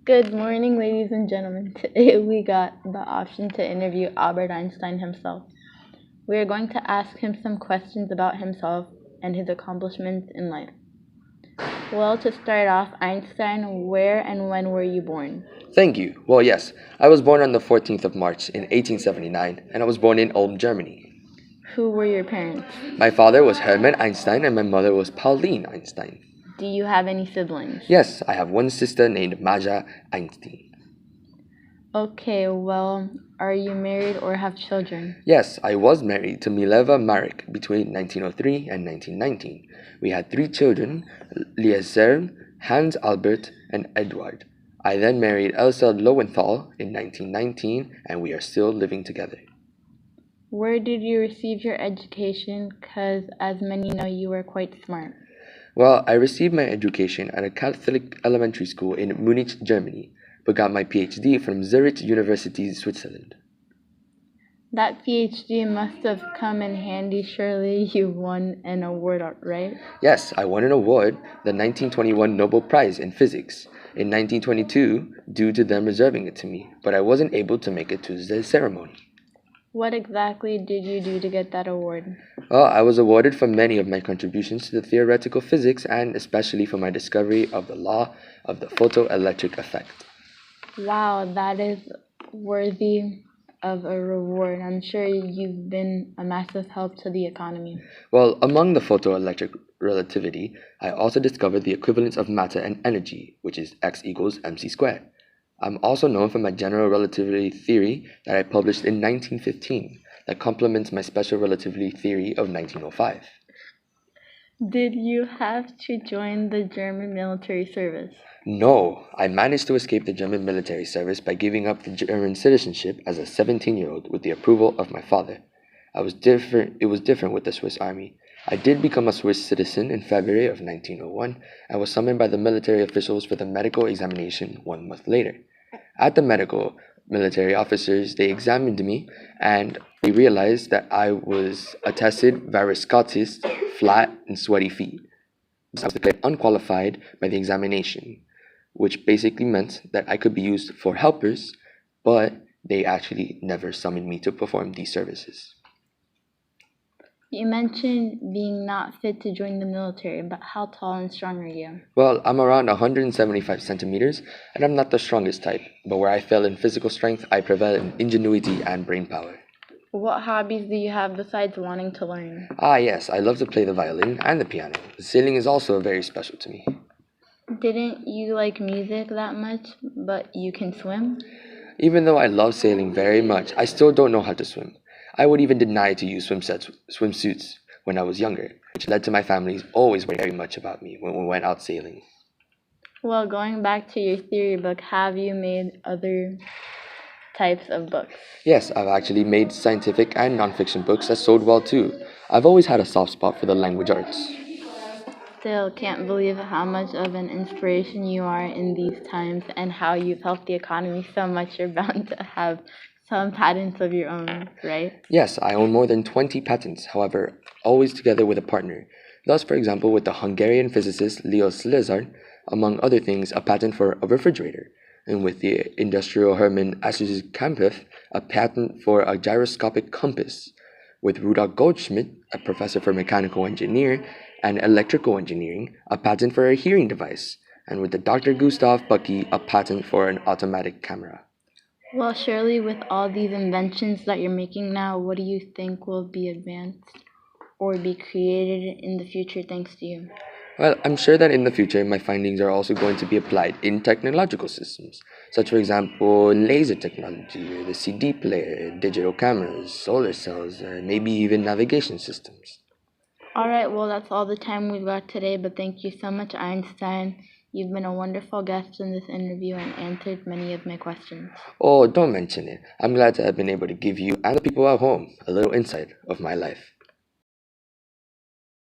Good morning, ladies and gentlemen. Today we got the option to interview Albert Einstein himself. We are going to ask him some questions about himself and his accomplishments in life. Well, to start off, Einstein, where and when were you born? Thank you. Well, yes, I was born on the 14th of March in 1879, and I was born in Ulm, Germany. Who were your parents? My father was Hermann Einstein, and my mother was Pauline Einstein. Do you have any siblings? Yes, I have one sister named Maja Einstein. Okay, well, are you married or have children? Yes, I was married to Mileva Marek between 1903 and 1919. We had 3 children, Lieser, Hans Albert, and Edward. I then married Elsa Lowenthal in 1919, and we are still living together. Where did you receive your education? Because, as many know, you were quite smart. Well, I received my education at a Catholic elementary school in Munich, Germany, but got my PhD from Zurich University, Switzerland. That PhD must have come in handy. Surely you won an award, right? Yes, I won an award, the 1921 Nobel Prize in Physics, in 1922 due to them reserving it to me, but I wasn't able to make it to the ceremony. What exactly did you do to get that award? Well, I was awarded for many of my contributions to the theoretical physics and especially for my discovery of the law of the photoelectric effect. Wow, that is worthy of a reward. I'm sure you've been a massive help to the economy. Well, among the photoelectric relativity, I also discovered the equivalence of matter and energy, which is x equals mc squared. I'm also known for my general relativity theory that I published in 1915 that complements my special relativity theory of 1905. Did you have to join the German military service? No, I managed to escape the German military service by giving up the German citizenship as a 17-year-old with the approval of my father. It was different with the Swiss army. I did become a Swiss citizen in February of 1901 and was summoned by the military officials for the medical examination 1 month later. At the military officers, they examined me and they realized that I was attested varicositis, flat, and sweaty feet. I was declared unqualified by the examination, which basically meant that I could be used for helpers, but they actually never summoned me to perform these services. You mentioned being not fit to join the military, but how tall and strong are you? Well, I'm around 175 centimeters, and I'm not the strongest type, but where I fail in physical strength, I prevail in ingenuity and brain power. What hobbies do you have besides wanting to learn? Yes, I love to play the violin and the piano. Sailing is also very special to me. Didn't you like music that much, but you can swim? Even though I love sailing very much, I still don't know how to swim. I would even deny to use swimsuits when I was younger, which led to my family always worrying very much about me when we went out sailing. Well, going back to your theory book, have you made other types of books? Yes, I've actually made scientific and nonfiction books that sold well too. I've always had a soft spot for the language arts. Still can't believe how much of an inspiration you are in these times and how you've helped the economy so much. You're bound to have some patents of your own, right? Yes, I own more than 20 patents, however, always together with a partner. Thus, for example, with the Hungarian physicist Leo Szilard, among other things, a patent for a refrigerator, and with the industrial Hermann Kampf, a patent for a gyroscopic compass, with Rudolf Goldschmidt, a professor for mechanical engineer and electrical engineering, a patent for a hearing device, and with the Dr. Gustav Bucky, a patent for an automatic camera. Well, surely with all these inventions that you're making now, what do you think will be advanced or be created in the future thanks to you? Well, I'm sure that in the future my findings are also going to be applied in technological systems, such for example laser technology, or the CD player, digital cameras, solar cells, or maybe even navigation systems. All right, well, that's all the time we've got today, but thank you so much, Einstein. You've been a wonderful guest in this interview and answered many of my questions. Oh, don't mention it. I'm glad to have been able to give you and the people at home a little insight of my life.